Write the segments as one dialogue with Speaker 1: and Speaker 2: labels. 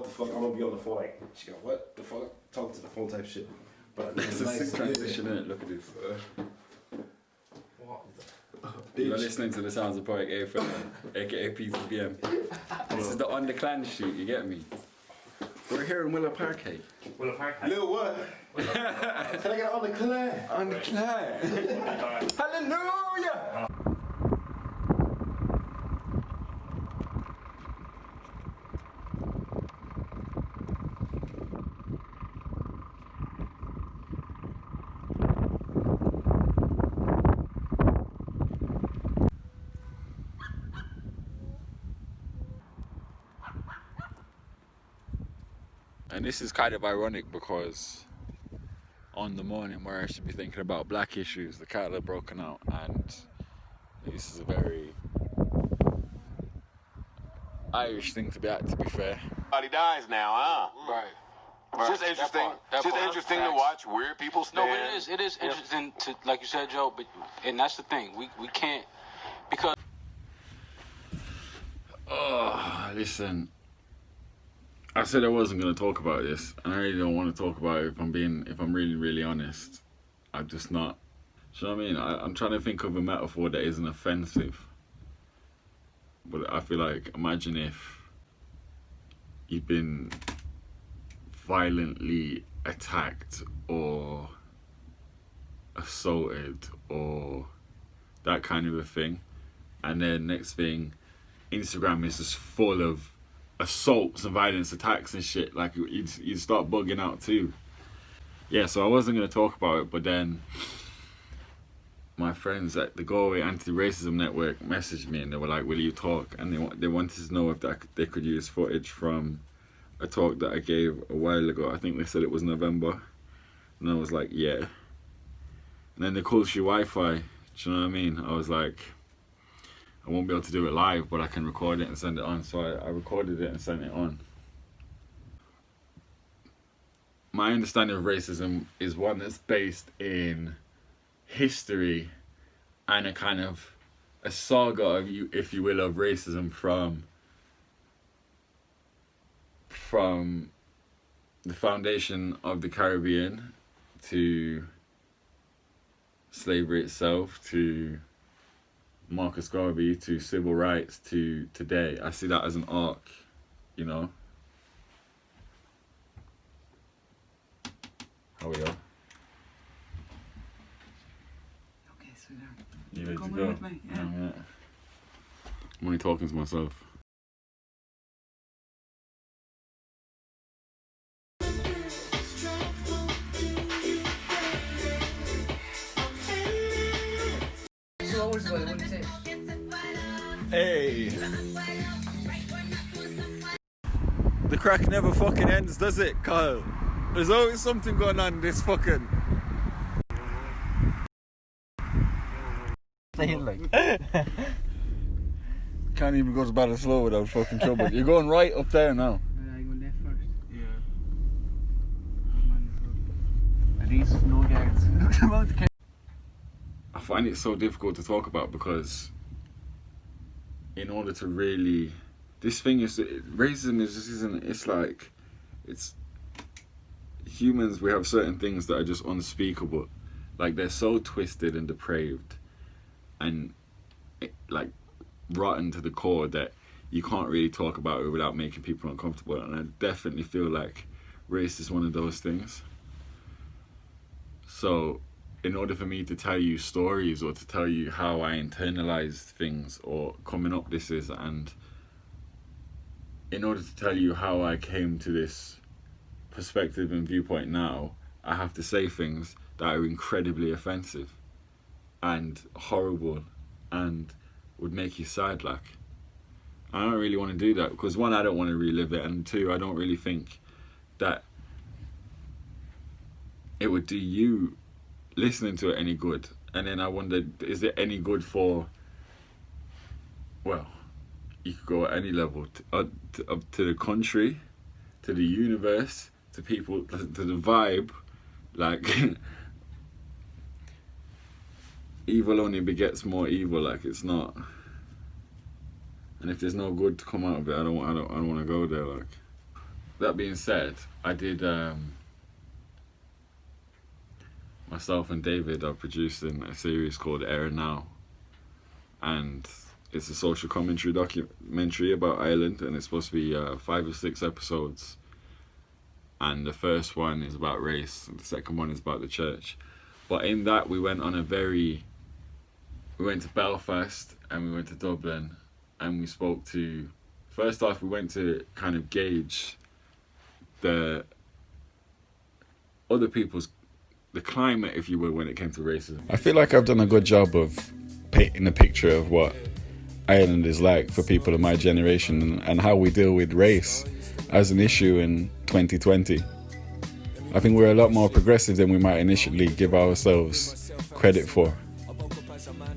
Speaker 1: the fuck, I'm gonna be on the phone like, she go, what the fuck? Talking to the phone type shit. But
Speaker 2: it's a sick transition, isn't it? Look at this. You're listening to the sounds of Poetic A.3, aka PCBM. This is the On the Clan shoot, you get me? We're here in Willow Park, hey.
Speaker 1: Willow Park? Lil what? Can I get on the clan?
Speaker 2: On the clan. Hallelujah! And this is kind of ironic because on the morning where I should be thinking about black issues, the cattle are broken out, and this is a very Irish thing to be at, to be fair.
Speaker 3: Everybody dies now, huh?
Speaker 4: Right.
Speaker 3: It's just interesting. It's just interesting to watch weird people stand.
Speaker 4: No, but it is interesting to, like you said, Joe. But and that's the thing. We can't, because.
Speaker 2: Oh, listen. I said I wasn't going to talk about this, and I really don't want to talk about it if I'm really, really honest. I'm just not. Do you know what I mean? I'm trying to think of a metaphor that isn't offensive. But I feel like, imagine if you've been violently attacked or assaulted or that kind of a thing, and then next thing, Instagram is just full of assaults and violence attacks and shit. Like you'd start bugging out too. Yeah, so I wasn't going to talk about it, but then my friends at the Galway Anti-Racism Network messaged me and they were like, will you talk? And they wanted to know if they could use footage from a talk that I gave a while ago. I think they said it was November, and I was like, yeah. And then they called you Wi-Fi. Do you know what I mean? I was like, I won't be able to do it live, but I can record it and send it on. So I recorded it and sent it on. My understanding of racism is one that's based in history and a kind of a saga of if you will, of racism from the foundation of the Caribbean to slavery itself, to Marcus Garvey, to civil rights, to today. I see that as an arc, you know. How are you?
Speaker 5: Okay, sweetheart.
Speaker 2: You ready to
Speaker 5: Come
Speaker 2: go?
Speaker 5: with me, yeah.
Speaker 2: I'm only talking to myself. Hey! The crack never fucking ends, does it, Kyle? There's always something going on in this fucking... Can't even go to battle slow without fucking trouble. You're going right up there now.
Speaker 5: I go left first. Yeah. At least no guards.
Speaker 2: I find it so difficult to talk about because in order to really... This thing is... Racism is just isn't... It's like... It's... Humans, we have certain things that are just unspeakable. Like, they're so twisted and depraved and, like, rotten to the core that you can't really talk about it without making people uncomfortable. And I definitely feel like race is one of those things. So, in order for me to tell you stories or to tell you how I internalized things or coming up this is, and in order to tell you how I came to this perspective and viewpoint now, I have to say things that are incredibly offensive and horrible and would make you sad. Like, I don't really want to do that because one, I don't want to relive it, and two, I don't really think that it would do you listening to it any good. And then I wondered, is it any good for, well, you could go at any level, to the country, to the universe, to people, to the vibe. Like, evil only begets more evil. Like, it's not. And if there's no good to come out of it, I don't want to go there. Like, that being said, I did. Myself and David are producing a series called Air Now, and it's a social commentary documentary about Ireland, and it's supposed to be 5 or 6 episodes. And the first one is about race, and the second one is about the church. But in that, we went to Belfast and we went to Dublin, and we spoke to. First off, we went to kind of gauge the other people's. The climate, if you will, when it came to racism. I feel like I've done a good job of painting a picture of what Ireland is like for people of my generation and how we deal with race as an issue in 2020. I think we're a lot more progressive than we might initially give ourselves credit for.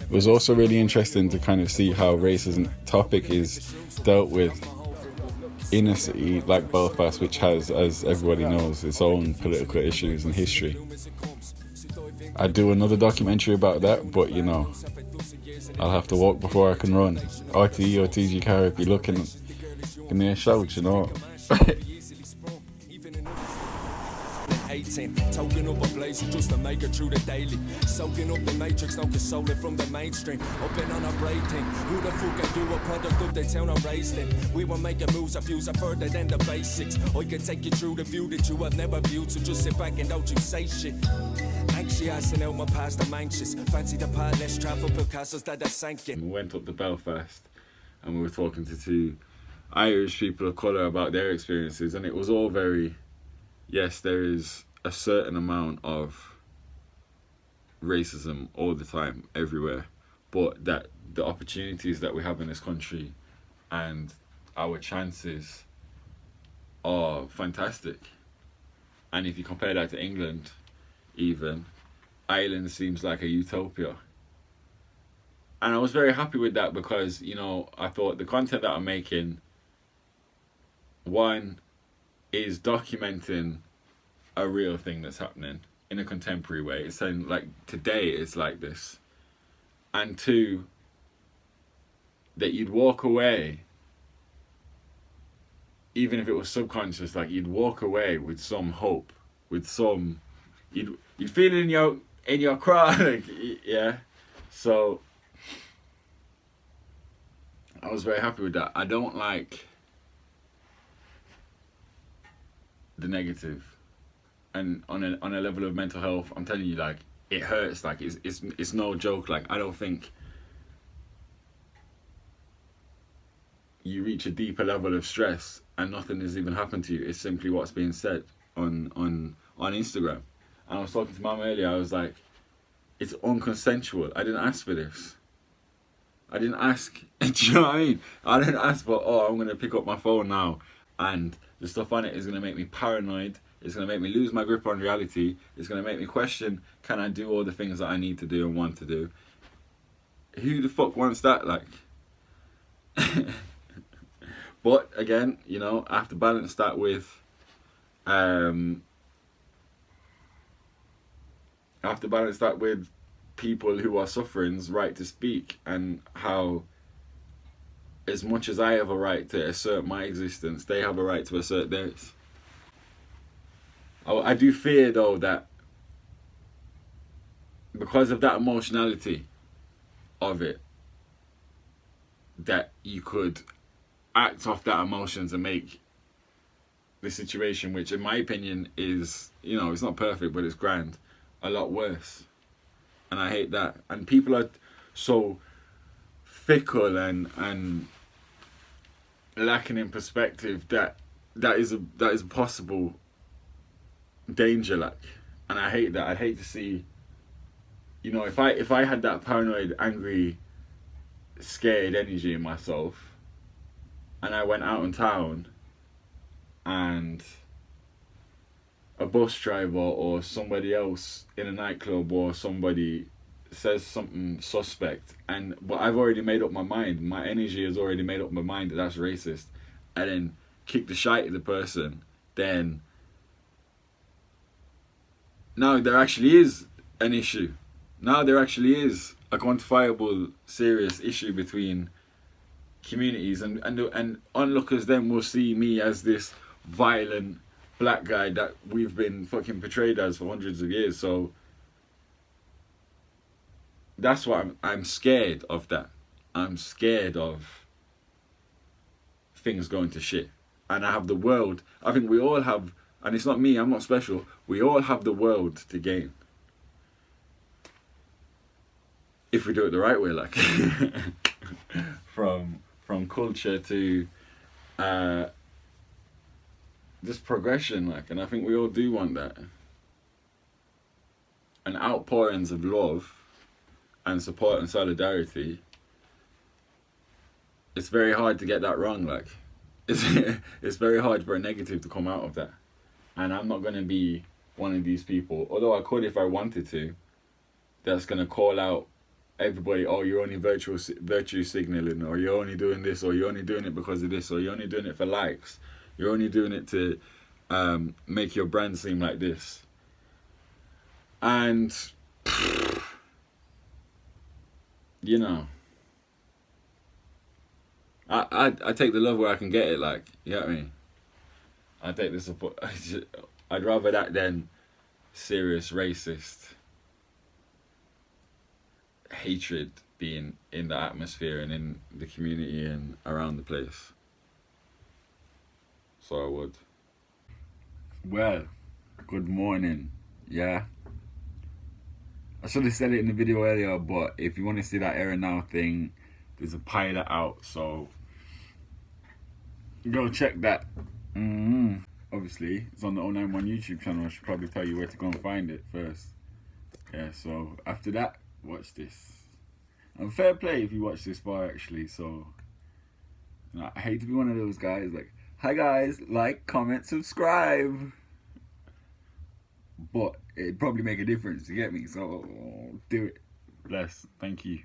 Speaker 2: It was also really interesting to kind of see how race as a topic is dealt with in a city like Belfast, which has, as everybody knows, its own political issues and history. I'd do another documentary about that, but you know, I'll have to walk before I can run. RTE or TG Car, if you're looking, give me a shout, you know.
Speaker 6: 18, token up a blazer just to make it through the daily. Soaking up the matrix, no console it from the mainstream. Up and on a break thing. Who the fuck are you, a product of the town I raised in? We were making moves, our views are further than the basics. I can take you through the view that you have never viewed, so just sit back and don't you say shit. Anxious and out my past, I'm anxious. Fancy the part, let's travel Picasso's that I sank it.
Speaker 2: We went up to Belfast and we were talking to 2 Irish people of colour about their experiences, and it was all very, yes, there is a certain amount of racism all the time, everywhere, but that the opportunities that we have in this country and our chances are fantastic. And if you compare that to England, even, Ireland seems like a utopia. And I was very happy with that because, you know, I thought the content that I'm making, one, is documenting a real thing that's happening in a contemporary way. It's saying, like, today it's like this. And 2, that you'd walk away, even if it was subconscious, like, you'd walk away with some hope, with some, you'd feel it in your craw, like, yeah. So I was very happy with that. I don't like the negative. And on a level of mental health, I'm telling you, like, it hurts. Like, it's no joke. Like, I don't think you reach a deeper level of stress and nothing has even happened to you. It's simply what's being said on Instagram. And I was talking to Mum earlier. I was like, it's unconsensual. I didn't ask for this. I didn't ask. Do you know what I mean? I didn't ask for, oh, I'm gonna pick up my phone now and the stuff on it is gonna make me paranoid. It's going to make me lose my grip on reality. It's going to make me question, can I do all the things that I need to do and want to do? Who the fuck wants that, like? But, again, you know, I have to balance that with... people who are suffering's right to speak, and how, as much as I have a right to assert my existence, they have a right to assert theirs. I do fear, though, that because of that emotionality of it, that you could act off that emotions and make the situation, which in my opinion is, you know, it's not perfect, but it's grand, a lot worse. And I hate that. And people are so fickle and lacking in perspective that is a possible danger, like, and I hate that. I'd hate to see, you know, if I had that paranoid, angry, scared energy in myself and I went out in town and a bus driver or somebody else in a nightclub or somebody says something suspect, but I've already made up my mind, my energy has already made up my mind that that's racist, and then kick the shite at the person, then now there actually is an issue. Now there actually is a quantifiable, serious issue between communities, and onlookers then will see me as this violent black guy that we've been fucking portrayed as for hundreds of years. So that's what I'm scared of that. I'm scared of things going to shit. And I have the world, I think we all have, and it's not me, I'm not special, we all have the world to gain. If we do it the right way, like. From culture to just progression, like, and I think we all do want that. And outpourings of love and support and solidarity, it's very hard to get that wrong, like. It's very hard for a negative to come out of that. And I'm not going to be one of these people, although I could if I wanted to, that's going to call out everybody, oh, you're only virtue signaling, or you're only doing this, or you're only doing it because of this, or you're only doing it for likes, you're only doing it to make your brand seem like this. And you know, I take the love where I can get it, like, you know what I mean? I take the support. I'd rather that than serious racist hatred being in the atmosphere and in the community and around the place. So I would. Well, good morning. Yeah, I should have said it in the video earlier, but if you want to see that Era Now thing, there's a pilot out, so go check that. Obviously, it's on the 091 YouTube channel. I should probably tell you where to go and find it first. Yeah, so after that, watch this. And fair play if you watch this far, actually. So, you know, I hate to be one of those guys like, hi guys, like, comment, subscribe. But it'd probably make a difference, you get me? So, do it. Bless. Thank you.